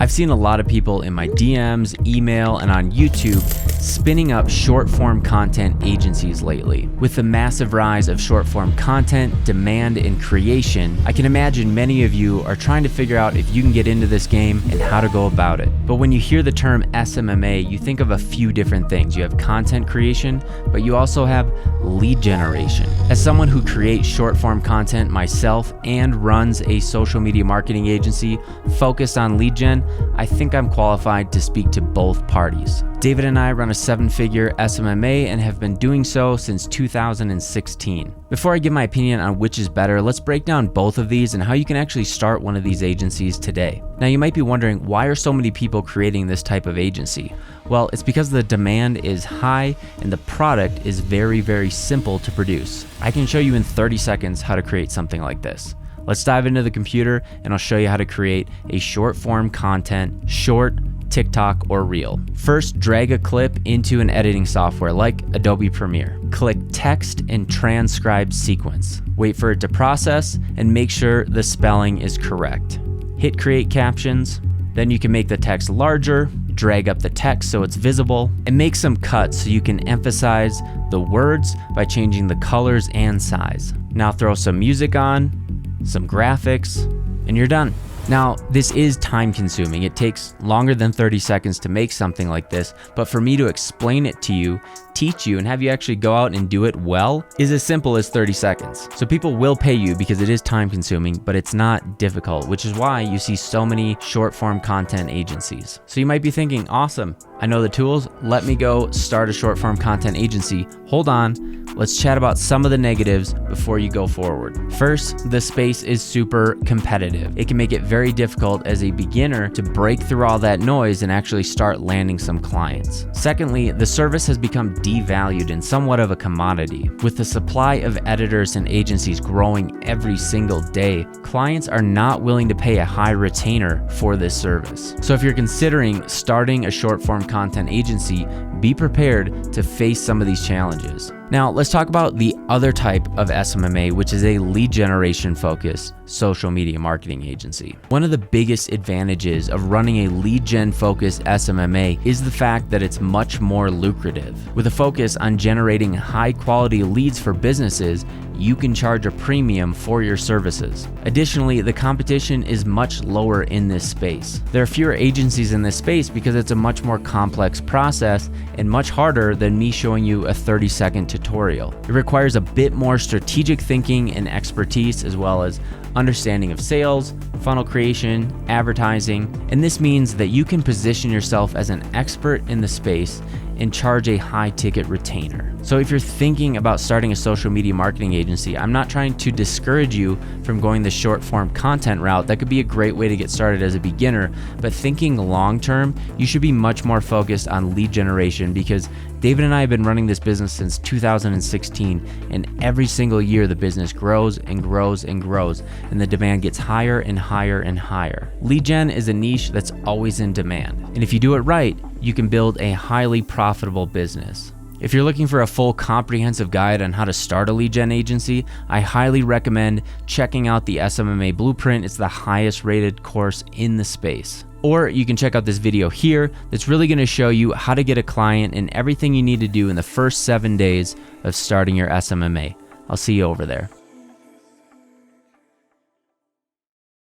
I've seen a lot of people in my DMs, email, and on YouTube spinning up short-form content agencies lately. With the massive rise of short-form content, demand, and creation, I can imagine many of you are trying to figure out if you can get into this game and how to go about it. But when you hear the term SMMA, you think of a few different things. You have content creation, but you also have lead generation. As someone who creates short-form content myself and runs a social media marketing agency focused on lead gen, I think I'm qualified to speak to both parties. David and I run a 7-figure SMMA and have been doing so since 2016. Before I give my opinion on which is better, let's break down both of these and how you can actually start one of these agencies today. Now, you might be wondering, why are so many people creating this type of agency? Well, it's because the demand is high and the product is very, very simple to produce. I can show you in 30 seconds how to create something like this. Let's dive into the computer and I'll show you how to create a short form content, short, TikTok, or Reel. First, drag a clip into an editing software like Adobe Premiere. Click text and transcribe sequence. Wait for it to process and make sure the spelling is correct. Hit create captions. Then you can make the text larger, drag up the text so it's visible, and make some cuts so you can emphasize the words by changing the colors and size. Now throw some music on, some graphics, and you're done. Now, this is time consuming. It takes longer than 30 seconds to make something like this, but for me to explain it to you, teach you, and have you actually go out and do it well is as simple as 30 seconds. So people will pay you because it is time consuming, but it's not difficult, which is why you see so many short form content agencies. So you might be thinking, awesome, I know the tools, let me go start a short form content agency. Hold on. Let's chat about some of the negatives before you go forward. First, the space is super competitive. It can make it very difficult as a beginner to break through all that noise and actually start landing some clients. Secondly, the service has become devalued and somewhat of a commodity. With the supply of editors and agencies growing every single day, clients are not willing to pay a high retainer for this service. So if you're considering starting a short form content agency, be prepared to face some of these challenges. Now, let's talk about the other type of SMMA, which is a lead generation focused social media marketing agency. One of the biggest advantages of running a lead gen focused SMMA is the fact that it's much more lucrative. With a focus on generating high quality leads for businesses, you can charge a premium for your services. Additionally, the competition is much lower in this space. There are fewer agencies in this space because it's a much more complex process and much harder than me showing you a 30-second tutorial. It requires a bit more strategic thinking and expertise, as well as understanding of sales, funnel creation, advertising, and this means that you can position yourself as an expert in the space and charge a high ticket retainer. So if you're thinking about starting a social media marketing agency, I'm not trying to discourage you from going the short form content route. That could be a great way to get started as a beginner, but thinking long term, you should be much more focused on lead generation, because David and I have been running this business since 2016, and every single year the business grows and grows and grows, and the demand gets higher and higher and higher. Lead gen is a niche that's always in demand, and if you do it right, you can build a highly profitable business. If you're looking for a full comprehensive guide on how to start a lead gen agency, I highly recommend checking out the SMMA Blueprint. It's the highest rated course in the space. Or you can check out this video here that's really going to show you how to get a client and everything you need to do in the first 7 days of starting your SMMA. I'll see you over there.